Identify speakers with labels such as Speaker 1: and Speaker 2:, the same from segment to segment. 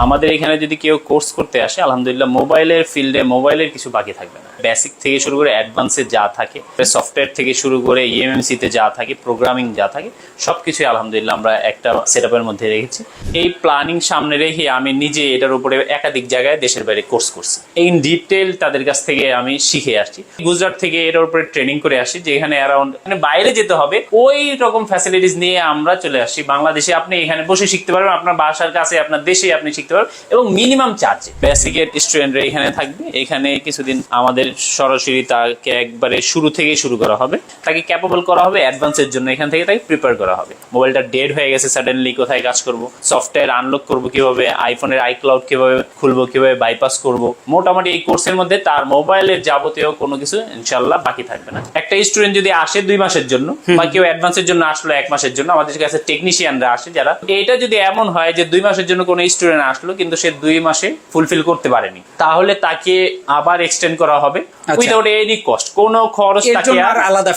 Speaker 1: আমাদের এখানে যদি কেউ কোর্স করতে আসে আলহামদুলিল্লাহ মোবাইলের ফিল্ডে মোবাইলের কিছু বাকি থাকবে না। বেসিক থেকে শুরু করে অ্যাডভান্সে যা থাকে, সফটওয়্যার থেকে শুরু করে ইএমএমসি তে যা থাকে, প্রোগ্রামিং যা থাকে, সবকিছুই আলহামদুলিল্লাহ আমরা একটা সেটআপের মধ্যে রেখেছি। এই প্ল্যানিং সামনে রেখে আমি নিজে এটার উপরে একাধিক জায়গায় দেশের বাইরে কোর্স করছি। ইন ডিটেল তাদের কাছ থেকে আমি শিখে আসছি। গুজরাট থেকে এটার উপরে ট্রেনিং করে আসি, যেখানে অ্যারাউন্ড বাইরে যেতে হবে ওই রকম ফ্যাসিলিটিস নিয়ে আমরা চলে আসছি বাংলাদেশে। আপনি এখানে বসে শিখতে পারবেন, আপনার বাসার কাছে আপনার দেশে আপনি শিখতে পারবেন, এবং মিনিমাম চার্জে। বেসিকের স্টুডেন্টরা এখানে থাকবে। এখানে কিছুদিন আমাদের সরাসরি তাকে একবারে শুরু থেকে শুরু করা হবে, তাকে ক্যাপেবল করা হবে অ্যাডভান্সের জন্য। এখান থেকে তাকে প্রিপেয়ার করা হবে। মোবাইলটা ডেড হয়ে গেছে সাডেনলি, কোথায় কাজ করব, সফটওয়্যার আনলক করব কিভাবে, আইফোনের আইক্লাউড কিভাবে খুলবো, কিভাবে বাইপাস করব। মোটামুটি এই কোর্সের মধ্যে তার মোবাইলের যাবতীয় কোনো কিছু ইনশাআল্লাহ বাকি থাকবে না। একটা স্টুডেন্ট যদি আসে 2 মাসের জন্য, বা কেউ অ্যাডভান্সের জন্য আসলো 1 মাসের জন্য, আমাদের কাছে টেকনিশিয়ানরা আসে যারা, এটা যদি এমন হয় যে 2 মাসের জন্য কোনো স্টুডেন্ট আসলো কিন্তু সে 2 মাসে ফুলফিল করতে পারেনি, তাহলে তাকে আবার এক্সটেন্ড করা হবে উইদাউট এনি কস্ট। কোনো খরচ তাকে আলাদা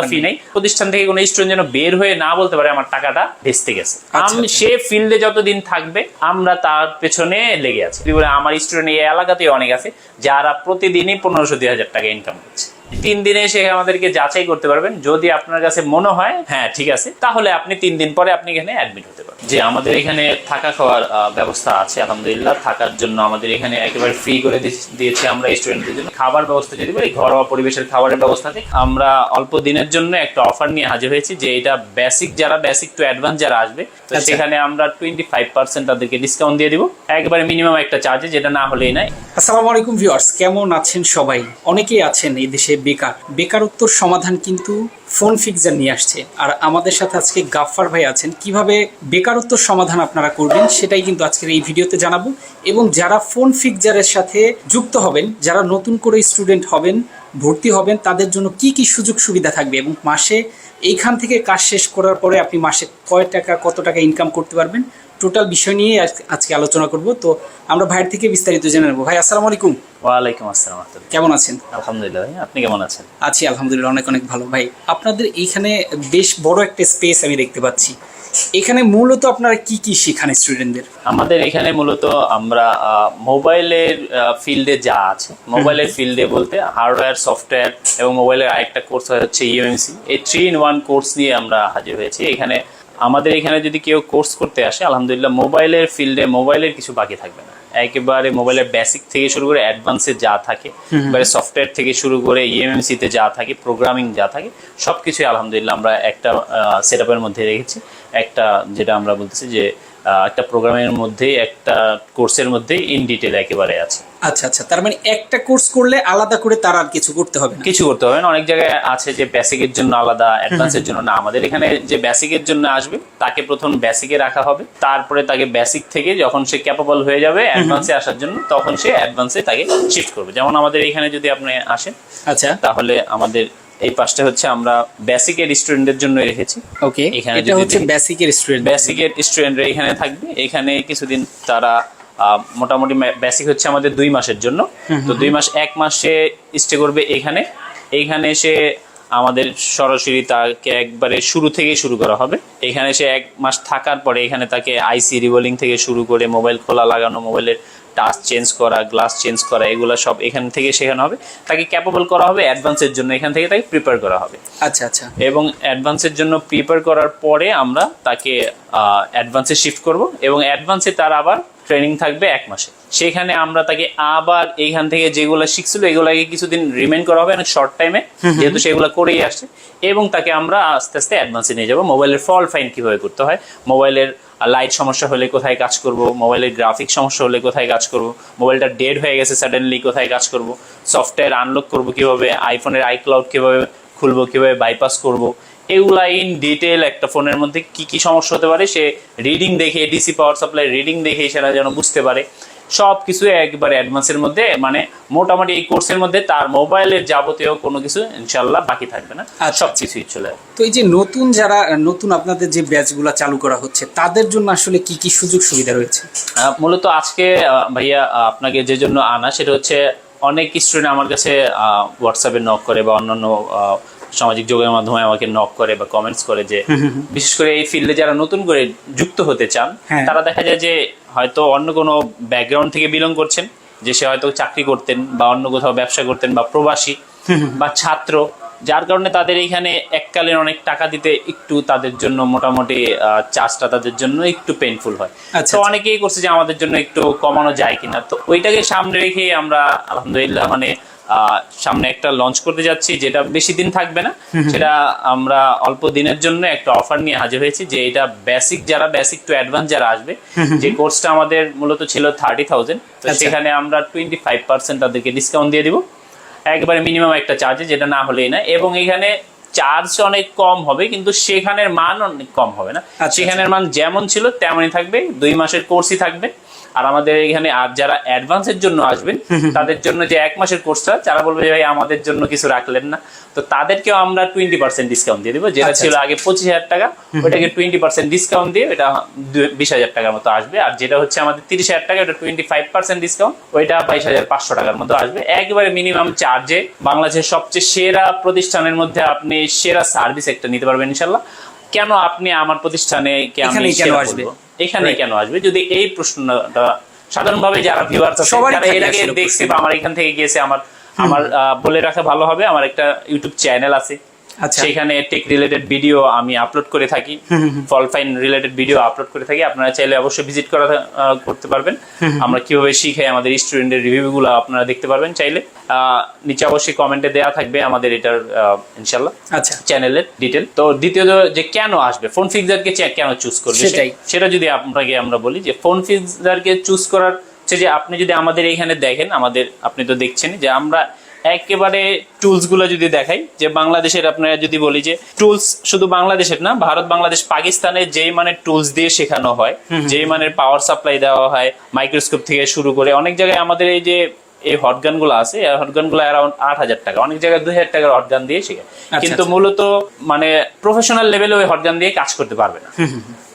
Speaker 1: ফি নেই। প্রতিষ্ঠান থেকে কোনো স্টুডেন্ট যেন বের হয়ে না বলতে পারে আমার টাকাটা ভেস্তে গেছে। সে ফিল্ডে যতদিন থাকবে আমরা তার পেছনে লেগে আছি। আমার স্টুডেন্ট এই এলাকাতে অনেক আছে যারা প্রতিদিনই 1500-2000 টাকা ইনকাম করছে। 3 দিনে এসে আমাদেরকে যাচাই করতে পারবেন। যদি আপনার কাছে মনে হয় হ্যাঁ ঠিক আছে, তাহলে আপনি 3 দিন পরে আপনি এখানে অ্যাডমিট হতে পারেন। যে আমাদের এখানে থাকা খাওয়ার ব্যবস্থা আছে আলহামদুলিল্লাহ। থাকার জন্য আমাদের এখানে একেবারে ফ্রি করে দিয়েছি আমরা স্টুডেন্টদের জন্য। খাবার ব্যবস্থা যদি বলি, ঘরোয়া পরিবেশের খাবারের ব্যবস্থাতে আমরা অল্প দিনের জন্য একটা অফার নিয়ে হাজির হয়েছি, যে এটা বেসিক টু অ্যাডভান্স যারা আসবে সেখানে আমরা 25% তাদেরকে ডিসকাউন্ট দিয়ে দিব, একবারে মিনিমাম একটা চার্জে, যেটা না হলেই নাই।
Speaker 2: আসসালামু আলাইকুম ভিউয়ার্স, কেমন আছেন সবাই? অনেকেই আছেন এই দেশে বেকারত্বর সমাধান কিন্তু ফোন ফিক্সার নিয়ে আসছে। আর আমাদের সাথে আজকে গাফফার ভাই আছেন। কিভাবে বেকারত্ব সমাধান আপনারা করবেন সেটাই কিন্তু আজকের এই ভিডিওতে জানাবো। এবং যারা ফোন ফিক্সারের সাথে যুক্ত হবেন, যারা নতুন করে স্টুডেন্ট হবেন, ভর্তি হবেন, তাদের জন্য কি কি সুযোগ সুবিধা থাকবে, এবং মাসে এইখান থেকে কাজ শেষ করার পরে আপনি মাসে কত টাকা ইনকাম করতে পারবেন, টোটাল বিষয় নিয়ে আজকে আলোচনা করব। তো আমরা ভাইয়ের থেকে বিস্তারিত জেনে নেবো। ভাই আসসালামু আলাইকুম।
Speaker 1: ওয়ালাইকুম আসসালাম।
Speaker 2: কেমন আছেন?
Speaker 1: আলহামদুলিল্লাহ ভাই, আপনি কেমন আছেন?
Speaker 2: আছি আলহামদুলিল্লাহ, অনেক ভালো। ভাই আপনাদের এইখানে বেশ বড় একটা স্পেস আমি দেখতে পাচ্ছি। এখানে মূলত আপনারা কি কি শেখান স্টুডেন্টদের?
Speaker 1: আমাদের এখানে মূলত আমরা মোবাইলের ফিল্ডে যা আছে, মোবাইলের ফিল্ডে বলতে হার্ডওয়্যার, সফটওয়্যার এবং মোবাইলের আরেকটা কোর্স হচ্ছে ইএমএমসি, এই 3-in-1 কোর্স নিয়ে আমরা হাজির হয়েছি এখানে। আমাদের এখানে যদি কেউ কোর্স করতে আসে আলহামদুলিল্লাহ মোবাইলের ফিল্ডে মোবাইলের কিছু বাকি থাকবে না। একেবারে মোবাইলের বেসিক থেকে শুরু করে অ্যাডভান্সে যা থাকে, এবারে সফটওয়্যার থেকে শুরু করে ইএমএমসি তে যা থাকে, প্রোগ্রামিং যা থাকে, সবকিছুই আলহামদুলিল্লাহ আমরা একটা সেটআপের মধ্যে রেখেছি। একটা যেটা আমরা বলতেছি যে একটা প্রোগ্রামের মধ্যে, একটা কোর্সের মধ্যে ইন ডিটেল একেবারে আছে।
Speaker 2: আচ্ছা আচ্ছা, তার মানে একটা কোর্স করলে আলাদা করে তার আর কিছু করতে হবে না?
Speaker 1: কিছু করতে হবে না। অনেক জায়গায় আছে যে বেসিকের জন্য আলাদা, অ্যাডভান্সের জন্য না। আমাদের এখানে যে বেসিকের জন্য আসবে তাকে প্রথম বেসিকে রাখা হবে, তারপরে তাকে বেসিক থেকে যখন সে ক্যাপেবল হয়ে যাবে অ্যাডভান্সে আসার জন্য, তখন সে অ্যাডভান্সে তাকে শিফট করবে। যেমন আমাদের এখানে যদি আপনি আসেন,
Speaker 2: আচ্ছা,
Speaker 1: তাহলে আমাদের এই পাশটা হচ্ছে আমরা বেসিকের স্টুডেন্টদের জন্য রেখেছি।
Speaker 2: ওকে, এটা হচ্ছে বেসিকের
Speaker 1: স্টুডেন্টরা এখানে থাকবে। এখানে কিছুদিন তারা মোটামুটি বেসিক হচ্ছে আমাদের 2 মাসের জন্য। তো 2 মাস, 1 মাসে স্টে করবে এইখানে এসে আমাদের সরাসরি তাকে একবারে শুরু থেকে শুরু করা হবে। এখানে সে 1 মাস থাকার পরে এখানে তাকে আইসি রিবোলিং থেকে শুরু করে মোবাইল খোলা, লাগানো, মোবাইলের টাচ চেঞ্জ করা, গ্লাস চেঞ্জ করা, এগুলো সব এখান থেকে শেখানো হবে। তাকে ক্যাপেবল করা হবে অ্যাডভান্সের জন্য, এখান থেকে তাকে প্রিপেয়ার করা হবে।
Speaker 2: আচ্ছা আচ্ছা,
Speaker 1: এবং অ্যাডভান্সের জন্য প্রিপেয়ার করার পরে আমরা তাকে অ্যাডভান্সে শিফট করব, এবং অ্যাডভান্সে তার আবার ট্রেনিং থাকবে 1 মাসে। সেখানে আমরা তাকে আবার এইখান থেকে যেগুলো শিখছিল এগুলাকে কিছুদিন রিমেইন করা হবে, অনেক শর্ট টাইমে, যেহেতু সেগুলো করেই আসছে। এবং তাকে আমরা আস্তে আস্তে অ্যাডভান্সে নিয়ে যাবো। মোবাইলের ফল্ট ফাইন্ড কিভাবে করতে হয়, মোবাইলের লাইট সমস্যা হলে কোথায় কাজ করব, মোবাইলের গ্রাফিক সমস্যা হলে কোথায় কাজ করব, মোবাইলটা ডেড হয়ে গেছে সাডেনলি কোথায় কাজ করব, সফটওয়্যার আনলক করব কিভাবে, আইফোনের আইক্লাউড কিভাবে খুলবো, কিভাবে বাইপাস করব, এগুলা ইন ডিটেল একটা ফোনের মধ্যে কি কি সমস্যা হতে পারে সে রিডিং দেখে, ডিসি পাওয়ার সাপ্লাই রিডিং দেখে সেটা যেন বুঝতে পারে। সব কিছু একবারে অ্যাডভান্সের মধ্যে, মানে মোটামুটি এই কোর্সের মধ্যে তার মোবাইলের যাবতীয় কোনো কিছু ইনশাল্লাহ বাকি থাকবে না, সব কিছুই চলে যাবে।
Speaker 2: তো এই যে নতুন আপনাদের যে ব্যাচগুলো চালু করা হচ্ছে তাদের জন্য আসলে কি কি সুযোগ সুবিধা রয়েছে?
Speaker 1: মূলত আজকে ভাইয়া আপনাকে যে জন্য আনা সেটা হচ্ছে, অনেক স্টুডেন্ট আমার কাছে হোয়াটসঅ্যাপে নক করে বা অন্যান্য সামাজিক যোগাযোগের মাধ্যমে আমাকে নক করে বা কমেন্টস করে যে বিশেষ করে এই ফিল্ডে যারা নতুন করে যুক্ত হতে চান,
Speaker 2: হ্যাঁ।
Speaker 1: তারা দেখা যায় যে হয়তো অন্য কোনো ব্যাকগ্রাউন্ড থেকে বিলং করছেন, যে সে হয়তো চাকরি করতেন বা অন্য কোথাও ব্যবসা করতেন বা প্রবাসী বা ছাত্র, যার কারণে তাদের এইখানে এককালীন অনেক টাকা দিতে একটু তাদের জন্য মোটামুটি চার্জটা তাদের জন্য একটু পেইনফুল হয়।
Speaker 2: আচ্ছা,
Speaker 1: তো
Speaker 2: আচ্ছা।
Speaker 1: অনেকেই করছে যে আমাদের জন্য একটু কমানো যায় কিনা, তো ওইটাকে সামনে রেখে আমরা আলহামদুলিল্লাহ মানে সামনে একটা লঞ্চ করতে যাচ্ছি, যেটা বেশি দিন থাকবে না, সেটা আমরা অল্প দিনের জন্য একটা অফার নিয়ে হাজির হয়েছি, যে এটা বেসিক টু অ্যাডভান্স যারা আসবে, যে কোর্সটা আমাদের মূলত ছিল 30,000, তো
Speaker 2: আচ্ছা।
Speaker 1: সেখানে আমরা 25% তাদেরকে ডিসকাউন্ট দিয়ে দিব, একবারে মিনিমাম একটা চার্জে, যেটা না হলেই না। এবং এখানে চার্জ অনেক কম হবে, কিন্তু সেখানের মান অনেক কম হবে না।
Speaker 2: আচ্ছা,
Speaker 1: সেখানের মান যেমন ছিল তেমনই থাকবে, 2 মাসের কোর্সই থাকবে। আর আমাদের এখানে আর যারা অ্যাডভান্সের জন্য আসবেন, তাদের জন্য যে 1 মাসের কোর্সটা, যারা বলবে যে ভাই আমাদের জন্য কিছু রাখলেন না, তো তাদেরকেও আমরা 20% ডিসকাউন্ট দিয়ে দিব। যেটা
Speaker 2: আচ্ছা,
Speaker 1: ছিল আগে 25,000 টাকা, ওটাকে 20% ডিসকাউন্ট দিয়ে এটা 20,000 টাকার মতো আসবে। আর যেটা হচ্ছে আমাদের 30,000 টাকা, ওটা 25% ডিসকাউন্ট, ওইটা 22,500 টাকার মতো আসবে। একেবারে মিনিমাম চার্জে বাংলাদেশের সবচেয়ে সেরা প্রতিষ্ঠানের মধ্যে আপনি সেরা সার্ভিস একটা নিতে পারবেন ইনশাল্লাহ। কেন আপনি আমার প্রতিষ্ঠানে এখানে কেন আসবে, যদি এই প্রশ্নটা সাধারণভাবে যারা ভিউয়ার্স আছে, যারা এর আগে দেখছে বা আমার এখান থেকে গিয়েছে, আমার বলে রাখা ভালো হবে, আমার একটা ইউটিউব চ্যানেল আছে, সেখানে টেক রিলেটেড ভিডিও আমি আপলোড করে থাকি, ফল ফাইন রিলেটেড ভিডিও আপলোড করে থাকি। আপনারা চাইলে অবশ্যই ভিজিট করতে পারবেন। আমরা কিভাবে শিখাই, আমাদের স্টুডেন্টের রিভিউ গুলো আপনারা দেখতে পারবেন চাইলে। নিচে অবশ্যই কমেন্টে দেওয়া থাকবে আমাদের এটার ইনশাল্লাহ চ্যানেলের ডিটেল। তো দ্বিতীয়ত, যে কেন আসবে, ফোন ফিক্সারকে কেন চুজ করবে, সেটা যদি আপনাকে আমরা বলি, যে ফোন ফিক্সারকে চুজ করার যে আপনি যদি আমাদের এইখানে দেখেন, আপনি তো দেখছেন যে আমরা একেবারে টুলস গুলো যদি দেখাই, যে বাংলাদেশের আপনারা যদি বলি যে টুলস শুধু বাংলাদেশের না, ভারত, বাংলাদেশ, পাকিস্তানের যেই মানের টুলস দিয়ে শেখানো হয়, যেই মানের পাওয়ার সাপ্লাই দেওয়া হয়, মাইক্রোস্কোপ থেকে শুরু করে অনেক জায়গায় আমাদের এই হটগান গুলো আছে, এই হটগান গুলো অ্যারাউন্ড 8,000 টাকা, অনেক জায়গায় 2,000 টাকার হটগান দিয়ে শেখায়, কিন্তু মূলত মানে প্রফেশনাল লেভেলে ওই হটগান দিয়ে কাজ করতে পারবে না।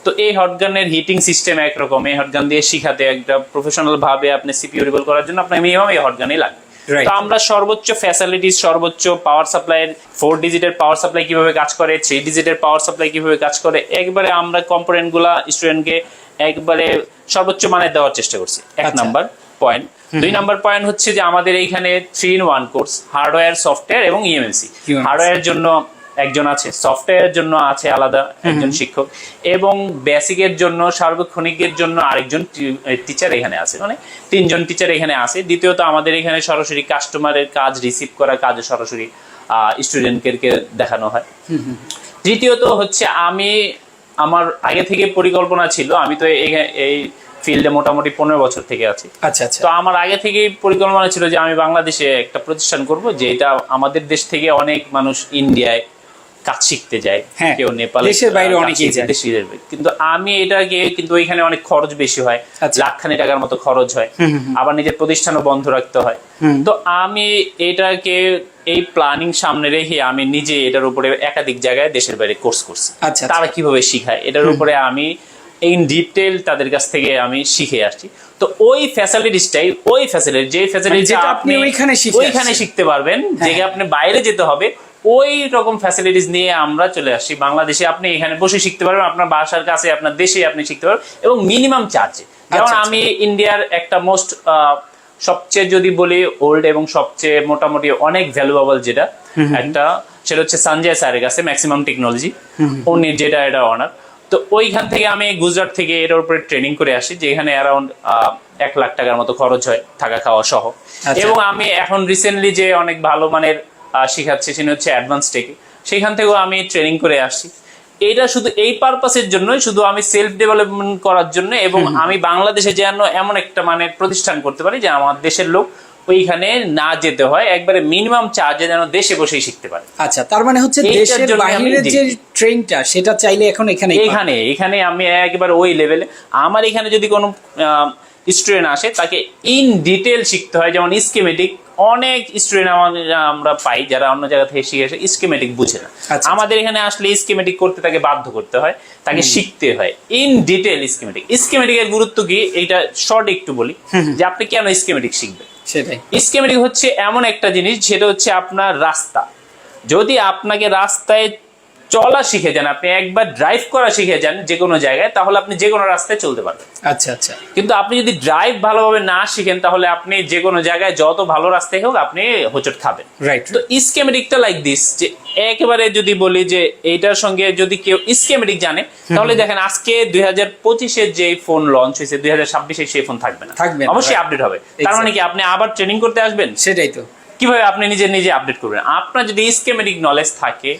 Speaker 1: তো এই হটগানের হিটিং সিস্টেম একরকম, এই হটগান দিয়ে শিখাতে একটা প্রফেশনাল ভাবে আপনি সিপিইউ রিবল করার জন্য আপনার মিনিমাম এই হটগানই লাগবে। তো আমরা সর্বোচ্চ ফ্যাসিলিটিস, সর্বোচ্চ পাওয়ার সাপ্লাই, 4 ডিজিটের পাওয়ার সাপ্লাই কিভাবে কাজ করে, 3 ডিজিটের পাওয়ার সাপ্লাই কিভাবে কাজ করে, একবারে আমরা কম্পোনেন্ট গুলা স্টুডেন্টকে একবারে সর্বোচ্চ মানের দেওয়ার চেষ্টা করছি। 1 নাম্বার পয়েন্ট। 2 নাম্বার পয়েন্ট হচ্ছে যে আমাদের এইখানে 3-in-1 কোর্স, হার্ডওয়্যার, সফটওয়্যার এবং ইএমএসি। হার্ডওয়্যারের জন্য একজন আছে, সফটওয়্যারের জন্য আছে আলাদা একজন শিক্ষক, এবং বেসিকের জন্য, সার্বক্ষণিকের জন্য আরেকজন টিচার এখানে আছে, মানে 3 জন টিচার এখানে আছে। দ্বিতীয়ত, আমাদের এখানে সরাসরি কাস্টমারের কাজ রিসিভ করা, কাজে সরাসরি স্টুডেন্টকে দেখানো হয়। তৃতীয়ত হচ্ছে, আমার আগে থেকে পরিকল্পনা ছিল, আমি তো এই ফিল্ডে মোটামুটি 15 বছর থেকে আছি। তো আমার আগে থেকেই পরিকল্পনা ছিল যে আমি বাংলাদেশে একটা প্রতিষ্ঠান করব, যে এটা আমাদের দেশ থেকে অনেক মানুষ ইন্ডিয়ায় কাজ শিখতে যায়, কেউ নেপালে,
Speaker 2: দেশের বাইরে অনেকেই যায়,
Speaker 1: কিন্তু আমি এটাকে, কিন্তু ওইখানে অনেক খরচ বেশি হয়, লাখখানি টাকার মতো খরচ হয়, আবার নিজের প্রতিষ্ঠানও বন্ধ রাখতে হয়। তো আমি এটাকে এই প্ল্যানিং সামনে রেখে আমি নিজে এটার উপরে একাধিক জায়গায় দেশের বাইরে কোর্স করছি। তারা কিভাবে শিখায় এটার উপরে আমি ইন ডিটেল তাদের কাছ থেকে আমি শিখে আসছি। তো ওই ফ্যাসিলিটিসটাই, যে ফ্যাসিলিটি আপনি ওইখানে শিখতে পারবেন, যে আপনি বাইরে যেতে হবে, ওই রকম ফ্যাসিলিটিস নিয়ে আমরা চলে আসছি বাংলাদেশে। আপনি এখানে বসে শিখতে পারবেন, আপনার বাসার কাছে, আপনার দেশে আপনি শিখতে পারবেন, এবং মিনিমাম চার্জে। যেমন আমি ইন্ডিয়ার একটা সবচেয়ে যদি বলি ওল্ড এবং সবচেয়ে মোটামুটি অনেক ভ্যালুয়েবল যেটা একটা, সেটা হচ্ছে সঞ্জয় স্যারের কাছে, ম্যাক্সিমাম টেকনোলজি, উনি যেটা এটা অনার। তো ওইখান থেকে আমি গুজরাট থেকে এটার উপরে ট্রেনিং করে আসি, যেখানে অ্যারাউন্ড 1 লাখ টাকার মতো খরচ হয় থাকা খাওয়া সহ। এবং আমি এখন রিসেন্টলি যে অনেক ভালো মানের শিখাচ্ছি, সেটা হচ্ছে অ্যাডভান্স টেকে, সেখান থেকেও আমি ট্রেনিং করে আসছি। এটা শুধু এই পারপাসের জন্যই, শুধু আমি সেলফ ডেভেলপমেন্ট করার জন্য, এবং আমি বাংলাদেশে যেন এমন একটা মানের প্রতিষ্ঠান করতে পারি যে আমার দেশের লোক ওইখানে না যেতে হয়, একবারে মিনিমাম চার্জে যেন দেশে বসেই শিখতে পারে।
Speaker 2: তার মানে হচ্ছে দেশের বাইরের যে ট্রেনটা, সেটা চাইলে এখন
Speaker 1: এখানে আমি একেবারে ওই লেভেলে, আমার এখানে যদি কোনো স্টুডেন্ট আসে, তাকে ইন ডিটেল শিখতে হয়। যেমন স্কিমেটিক, অনেক স্টুডেন্ট আমরা পাই যারা অন্য জায়গা থেকে শিখে এসে স্কিমেটিক বুঝে না, আমাদের এখানে আসলে স্কিমেটিক করতে তাকে বাধ্য করতে হয়, তাকে শিখতে হয় ইন ডিটেল স্কিমেটিকের গুরুত্ব কি, এইটা শর্ট একটু বলি, যে আপনি কেন স্কিমেটিক শিখবেন। স্কিমেটিক হচ্ছে এমন একটা জিনিস, যেটা হচ্ছে আপনার রাস্তা, যদি আপনাকে রাস্তায় চলা শিখে যান, আপনি একবার ড্রাইভ করা শিখে যান যে কোনো জায়গায়, তাহলে আপনি যে কোনো রাস্তায় চলতে পারবেন।
Speaker 2: আচ্ছা আচ্ছা।
Speaker 1: কিন্তু আপনি যদি ড্রাইভ ভালোভাবে না শিখেন, তাহলে আপনি যে কোনো জায়গায় যত ভালো রাস্তায় হোক আপনি হোঁচট খাবেন।
Speaker 2: রাইট।
Speaker 1: তো স্কেমেটিকটা লাইক দিস, যে একেবারে যদি বলি যে এইটার সঙ্গে যদি কেউ স্কেমেটিক জানে, তাহলে দেখেন আজকে 2025-এর যে ফোন লঞ্চ হয়েছে, 2026-এ সেই ফোন থাকবে না, অবশ্যই আপডেট হবে। তার মানে কি আপনি আবার ট্রেনিং করতে আসবেন?
Speaker 2: সেটাই তো।
Speaker 1: কিভাবে আপনি নিজে আপডেট করবেন? আপনার যদি স্কেমেটিক নলেজ থাকে,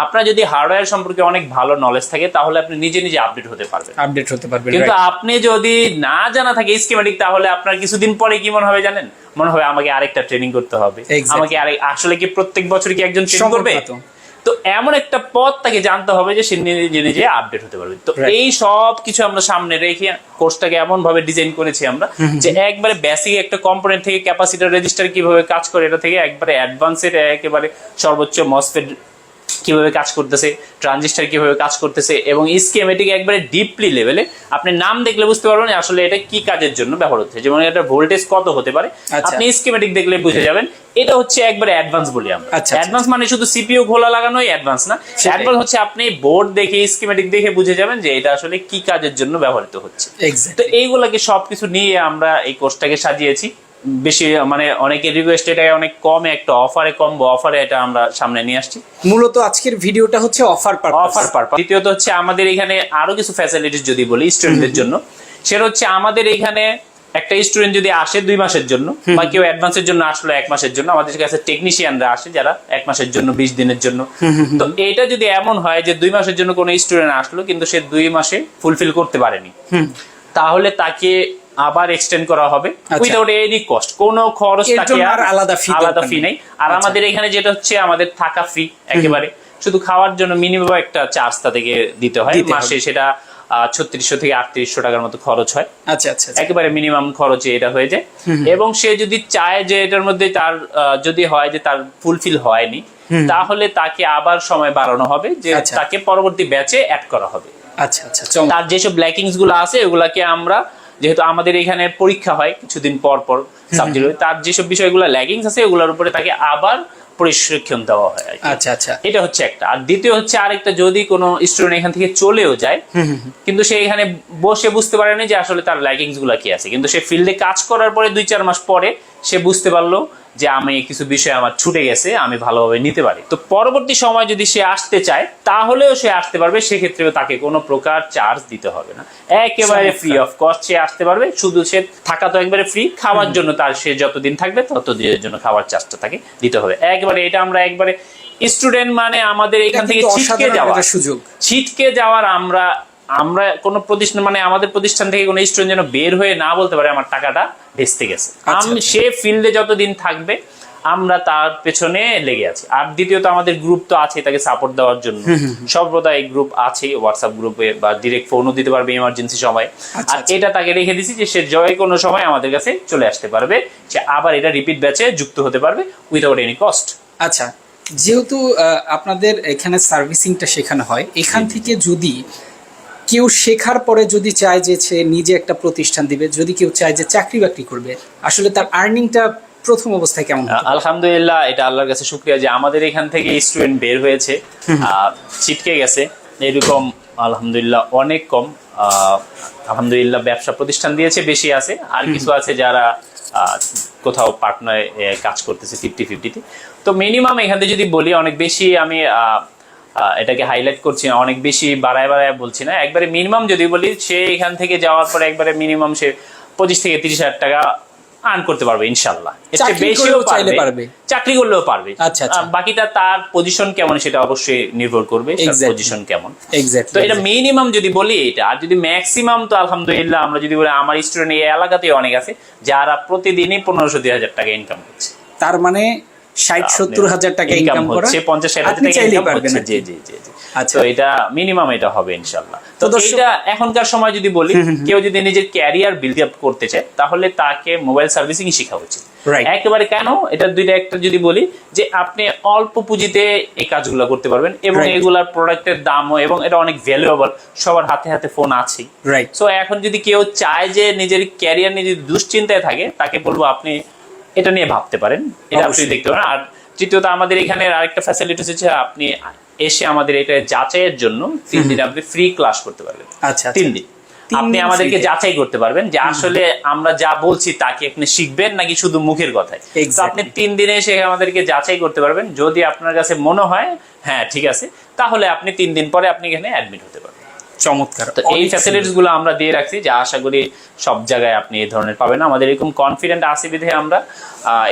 Speaker 1: আপনার যদি হার্ডওয়্যার সম্পর্কে অনেক ভালো নলেজ থাকে, তাহলে আপনি নিজে আপডেট হতে পারবেন। কিন্তু আপনি যদি না জানা থাকে স্কেমেটিক, তাহলে আপনার কিছুদিন পরে কি মনে হবে জানেন? মনে হবে আমাকে আরেকটা ট্রেনিং করতে হবে, আমাকে আসলে কি প্রত্যেক বছর কি একজন ট্রেনিং করবে? তো এমন একটা পথ তাকে জানতে হবে যে সে নিজে আপডেট হতে পারবে। তো এই সব কিছু আমরা সামনে রেখে কোর্সটাকে এমন ভাবে ডিজাইন করেছি আমরা, যে একবারে বেসিক একটা কম্পোনেন্ট থেকে ক্যাপাসিটর রেজিস্টার কিভাবে কাজ করে, এটা থেকে একবারে অ্যাডভান্সের একেবারে সর্বোচ্চ মসফেট কিভাবে কাজ করতেছে, ট্রানজিস্টার কিভাবে কাজ করতেছে, এবং স্কিমেটিক একবারে ডিপলি লেভেলে আপনি নাম দেখলে বুঝতে পারবেন আসলে এটা কি কাজের জন্য ব্যবহার হচ্ছে। যেমন এটা ভোল্টেজ কত হতে পারে, আপনি স্কিমেটিক দেখলে বুঝে যাবেন। এটা হচ্ছে একবারে অ্যাডভান্স বলি আমরা। অ্যাডভান্স মানে শুধু সিপিইউ খোলা লাগানোই অ্যাডভান্স না, অ্যাডভান্স হচ্ছে আপনি বোর্ড দেখে স্কিমেটিক দেখে বুঝে যাবেন যে এটা আসলে কি কাজের জন্য ব্যবহৃত হচ্ছে। তো এইগুলাকে সবকিছু নিয়ে আমরা এই কোর্সটাকে সাজিয়েছি। বেশি মানে অনেকের রিকোয়েস্ট, এটা অনেক কমে একটা কম্বো অফারে এটা আমরা সামনে নিয়ে আসছি।
Speaker 2: মূলত আজকের ভিডিওটা হচ্ছে অফার পারপাস।
Speaker 1: দ্বিতীয়ত হচ্ছে আমাদের এখানে আরো কিছু ফ্যাসিলিটিস যদি বলি স্টুডেন্টদের জন্য, সেটা হচ্ছে আমাদের এখানে একটা স্টুডেন্ট যদি আসে 2 মাসের জন্য, বা কেউ অ্যাডভান্সের জন্য আসলো 1 মাসের জন্য, আমাদের কাছে টেকনিশিয়ানরা আসে যারা 1 মাসের জন্য, 20 দিনের জন্য। তো এটা যদি এমন হয় যে 2 মাসের জন্য কোনো স্টুডেন্ট আসলো কিন্তু সে 2 মাসে ফুলফিল করতে পারেনি, তাহলে তাকে আবার এক্সটেন্ড করা হবে উইদাউট এনি কস্ট, কোনো খরচ তাকে আলাদা ফি নেই। আর আমাদের এখানে যেটা হচ্ছে আমাদের থাকা ফ্রি একেবারে, শুধু খাওয়ার জন্য মিনিমাম একটা চার্জ তাদেরকে দিতে হয় মাসে, সেটা 3600 থেকে 3800 টাকার মতো খরচ হয়।
Speaker 2: আচ্ছা আচ্ছা,
Speaker 1: একেবারে মিনিমাম খরচে এটা হয়ে যায়। এবং সে যদি চায় যে এটার মধ্যে তার যদি হয় যে তার ফুলফিল হয়নি, তাহলে তাকে আবার সময় বাড়ানো হবে, যে তাকে পরবর্তী ব্যাচে অ্যাড করা হবে।
Speaker 2: আচ্ছা আচ্ছা।
Speaker 1: তার যেসব ল্যাকিংস গুলো আছে ওগুলাকে আমরা, যেহেতু আমাদের এখানে পরীক্ষা হয় কিছুদিন পর সাবজেক্ট, তার যেসব বিষয়গুলো ল্যাকিংস আছে ওগুলোর উপরে তাকে আবার প্রশিক্ষণ দেওয়া হয়।
Speaker 2: আচ্ছা আচ্ছা,
Speaker 1: এটা হচ্ছে একটা। আর দ্বিতীয় হচ্ছে আরেকটা, যদি কোনো স্টুডেন্ট এখান থেকে চলেও যায় কিন্তু সে এখানে বসে বুঝতে পারেনি যে আসলে তার ল্যাকিংস গুলা কি আছে, কিন্তু সে ফিল্ডে কাজ করার পরে 2-4 মাস পরে সে বুঝতে পারলো যে আমি কিছু বিষয় আমার ছুটে গেছে, আমি ভালোভাবে নিতে পারি। তো পরবর্তী সময় যদি সে আসতে চায় তাহলেও সে আসতে পারবে, সেক্ষেত্রেও তাকে কোনো প্রকার চার্জ দিতে হবে না, একেবারে ফ্রি অফ কস্ট সে আসতে পারবে। শুধু সে থাকা তো একবারে ফ্রি, খাওয়ার জন্য তার সে যতদিন থাকবে ততদিনের জন্য খাওয়ার চার্জটা তাকে দিতে হবে একবারে। এটা আমরা একবারে স্টুডেন্ট মানে আমাদের এখান থেকে ছিটকে যাওয়ার আমরা কোনো প্রতিষ্ঠান মানে আমাদের প্রতিষ্ঠান থেকে কোনো স্টুডেন্ট যেন বের হয়ে না বলতে পারে আমার টাকাটা ভেস্তে গেছে। সে ফিল্ডে যতদিন থাকবে আমরা তার পেছনে লেগে আছি। আর দ্বিতীয়ত আমাদের গ্রুপ তো আছে তাকে সাপোর্ট দেওয়ার জন্য, সর্বদা এই গ্রুপ আছে, হোয়াটসঅ্যাপ গ্রুপে, বা ডিরেক্ট ফোনও দিতে পারবে এমার্জেন্সি সময়। আর এটা তাকে রেখে দিছি যে সে জয় কোনো সময় আমাদের কাছে চলে আসতে পারবে, সে আবার এটা রিপিট ব্যাচে যুক্ত হতে পারবে উইদাউট এনি কস্ট।
Speaker 2: আচ্ছা, যেহেতু আপনাদের এখানে সার্ভিসিংটা শেখানো হয়, এখান থেকে যদি কেউ শেখার পরে যদি চায় যে সে নিজে একটা প্রতিষ্ঠান দিবে, যদি কেউ চায় যে চাকরি বাকরি করবে, আসলে তার আর্নিংটা প্রথম অবস্থায় কেমন?
Speaker 1: আলহামদুলিল্লাহ, এটা আল্লাহর কাছে শুকরিয়া যে আমাদের এখান থেকে স্টুডেন্ট বের হয়েছে, ছিটকে গেছে এরকম আলহামদুলিল্লাহ অনেক কম। আলহামদুলিল্লাহ ব্যবসা প্রতিষ্ঠান দিয়েছে, বেশি আছে, আর কিছু আছে যারা কোথাও পার্টনারে কাজ করতেছে 50-50-তে। তো মিনিমাম এখান থেকে যদি বলি, অনেক বেশি আমি এটাকে হাইলাইট করছি না, অনেক বেশি বাড়ায় বলছি না, একবারে মিনিমাম যদি বলি, সে এখান থেকে যাওয়ার পরে একবারে মিনিমাম সে 25 থেকে 30 হাজার টাকা আর্ন করতে পারবে ইনশাল্লাহ। চাকরি করলেও পারবে। বাকিটা তার পজিশন কেমন সেটা অবশ্যই নির্ভর করবে, পজিশন কেমন। তো এটা মিনিমাম যদি বলি এটা। আর যদি ম্যাক্সিমাম, তো আলহামদুলিল্লাহ আমরা যদি বলি আমার স্টুডেন্ট এই এলাকাতে অনেক আছে যারা প্রতিদিনই 1500-2000 টাকা ইনকাম করছে।
Speaker 2: তার মানে 60-70 হাজার টাকা ইনকাম
Speaker 1: হচ্ছে, 50-60 হাজার টাকা ইনকাম করছে। জি জি জি। আচ্ছা, এটা মিনিমাম এটা হবে ইনশাআল্লাহ। তো এটা এখনকার সময় যদি বলি, কেউ যদি নিজের ক্যারিয়ার বিল্ড আপ করতে চায় তাহলে তাকে মোবাইল সার্ভিসিং শেখা উচিত একেবারে। কেন? এটা দুইটা একটা যদি বলি, যে আপনি অল্প পুঁজিতে এই কাজগুলো করতে পারবেন, এবং এগুলার প্রোডাক্টের দামও, এবং এটা অনেক ভ্যালুয়েবল, সবার হাতে হাতে ফোন আছে। সো এখন যদি কেউ চায় যে নিজের ক্যারিয়ার নিয়ে যদি দুশ্চিন্তায় থাকে, তাকে বলবো আপনি এটা নিয়ে ভাবতে পারেন, এটা আপনি দেখতে পারেন। আর তৃতীয়ত আমাদের এখানে আরেকটা ফ্যাসিলিটি হচ্ছে আপনি এসে আমাদের এটা যাচাইয়ের জন্য 3 দিন আপনি ফ্রি ক্লাস করতে পারবেন।
Speaker 2: আচ্ছা
Speaker 1: 3 দিন আপনি আমাদেরকে যাচাই করতে পারবেন যে আসলে আমরা যা বলছি তা কি আপনি শিখবেন নাকি শুধু মুখের কথায়। তো আপনি 3 দিনে এসে আমাদেরকে যাচাই করতে পারবেন। যদি আপনার কাছে মনে হয় হ্যাঁ ঠিক আছে, তাহলে আপনি 3 দিন পরে আপনি এখানে অ্যাডমিট হতে পারবেন।
Speaker 2: চমৎকার।
Speaker 1: তো এই ফ্যাসিলিটিস গুলো আমরা দিয়ে রাখছি, যা আশা করি সব জায়গায় আপনি এই ধরনের পাবেন না। আমাদের এরকম কনফিডেন্ট আছে বিধে আমরা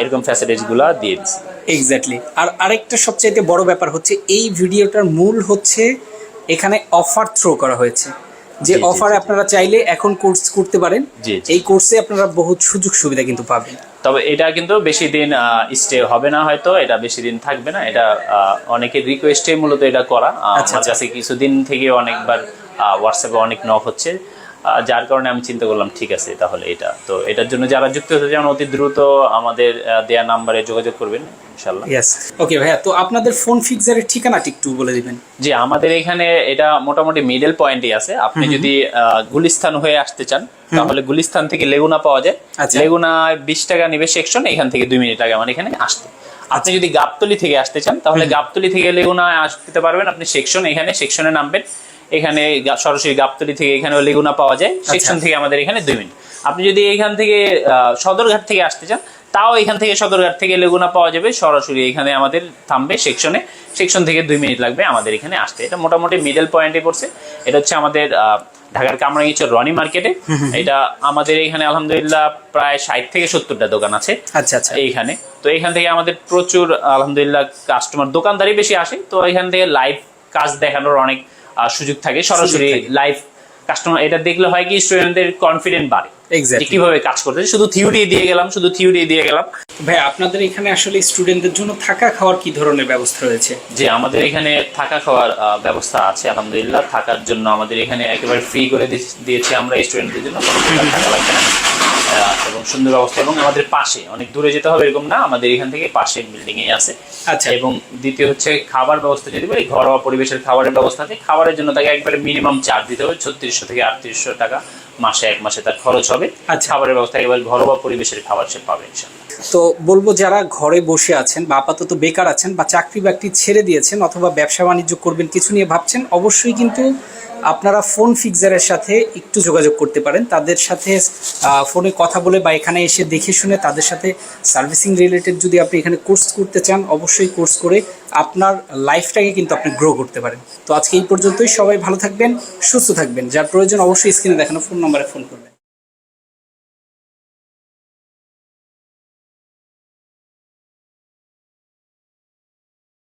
Speaker 1: এরকম ফ্যাসিলিটিস গুলো দিয়ে দিচ্ছি।
Speaker 2: এক্স্যাক্টলি। আর আরেকটা সবচেয়ে বড় ব্যাপার হচ্ছে এই ভিডিওটার মূল হচ্ছে এখানে অফার থ্রো করা হয়েছে, যে অফারে আপনারা চাইলে এখন কোর্স করতে পারেন। এই কোর্সে আপনারা বহুত সুযোগ সুবিধা কিন্তু পাবেন।
Speaker 1: তবে এটা কিন্তু বেশি দিন স্টে হবে না, হয়তো এটা বেশি দিন থাকবে না। এটা অনেকের রিকোয়েস্টে মূলত এটা করা। আমার কাছে কিছুদিন থেকে অনেকবার হোয়াটসঅ্যাপে অনেক নক হচ্ছে, যার কারণে আমি চিন্তা করলাম ঠিক আছে তাহলে এটা। তো এটার জন্য যারা যুক্ত হতে চান অতি দ্রুত আমাদের দেয়া নাম্বারে যোগাযোগ করবেন ইনশাআল্লাহ।
Speaker 2: ওকে ভাইয়া, তো আপনাদের ফোন ফিক্সারের ঠিকানাটি একটু বলে দিবেন।
Speaker 1: জি, আমাদের এখানে এটা মোটামুটি মিডল পয়েন্টই আছে। আপনি যদি গুলিস্তান হয়ে আসতে চান তাহলে গুলিস্তান থেকে লেগুনা পাওয়া যায়। লেগুনা 20 টাকা নেবে সেকশন, এখান থেকে 2 মিনিট আগে আমার এখানে আসতে। আপনি যদি গাবতলী থেকে আসতে চান তাহলে গাবতলী থেকে লেগুনা আসতে পারবেন। আপনি সেকশন, এখানে সেকশনে নামবেন, এখানে সরাসরি গাবতলী থেকে এখানে লেগুনা পাওয়া যায়। সেকশন থেকে আমাদের এখানে 2 মিনিট। আপনি যদি এখান থেকে সদরঘাট থেকে আসতে চান তাও এখান থেকে সদরঘাট থেকে লেগুনা পাওয়া যাবে, সরাসরি এখানে আমাদের থামবে সেকশনে, সেকশন থেকে 2 মিনিট লাগবে আমাদের এখানে আসতে। এটা মোটামুটি মিডল পয়েন্টে পড়ছে। এটা হচ্ছে আমাদের ঢাকার কামরাঙ্গীরচর রনি মার্কেটে। এটা আমাদের এখানে আলহামদুলিল্লাহ প্রায় 60 থেকে 70টা দোকান আছে এইখানে। তো এখান থেকে আমাদের প্রচুর আলহামদুলিল্লাহ কাস্টমার, দোকানদারি বেশি আসে। তো এখান থেকে লাইভ কাজ দেখানোর অনেক সুযোগ থাকে, সরাসরি লাইভ কাস্টমার। এটা দেখলে হয় কি স্টুডেন্টদের কনফিডেন্ট বাড়ে কিভাবে কাজ করতে। শুধু থিওরি দিয়ে গেলাম।
Speaker 2: ভাই আপনাদের এখানে আসলে স্টুডেন্টদের জন্য থাকা খাওয়ার কি ধরনের ব্যবস্থা রয়েছে?
Speaker 1: যে আমাদের এখানে থাকা খাওয়ার ব্যবস্থা আছে আলহামদুলিল্লাহ। থাকার জন্য আমাদের এখানে একেবারে ফ্রি করে দিয়েছি আমরা স্টুডেন্টদের জন্য, কোনো টাকা লাগবে না এবং সুন্দর ব্যবস্থা। এবং আমাদের পাশে, অনেক দূরে যেতে হবে এরকম না, আমাদের এখান থেকে পাশের বিল্ডিং এ আছে। এবং দ্বিতীয় হচ্ছে খাবার ব্যবস্থা, যদি বলি ঘরোয়া পরিবেশের খাবারের ব্যবস্থা আছে। খাবারের জন্য তাকে একবারে মিনিমাম চার্জ দিতে হবে 3600 থেকে 3800 টাকা মাসে, 1 মাসে তার খরচ হবে। খাবারের ব্যবস্থা একেবারে ঘরোয়া পরিবেশের খাবার সে পাবে ইনশাআল্লাহ।
Speaker 2: তো বলবো যারা ঘরে বসে আছেন বা আপাতত বেকার আছেন বা চাকরি বাকরি ছেড়ে দিয়েছেন অথবা ব্যবসা বাণিজ্য করবেন কিছু নিয়ে ভাবছেন, অবশ্যই কিন্তু আপনারা ফোন ফিক্সারের সাথে একটু যোগাযোগ করতে পারেন। তাদের সাথে ফোনে কথা বলে বা এখানে এসে দেখে শুনে তাদের সাথে সার্ভিসিং রিলেটেড যদি আপনি এখানে কোর্স করতে চান, অবশ্যই কোর্স করে আপনার লাইফটাকে কিন্তু আপনি গ্রো করতে পারেন। তো আজকে এই পর্যন্তই। সবাই ভালো থাকবেন, সুস্থ থাকবেন। যার প্রয়োজন অবশ্যই স্ক্রিনে দেখানো ফোন নম্বরে ফোন করবেন।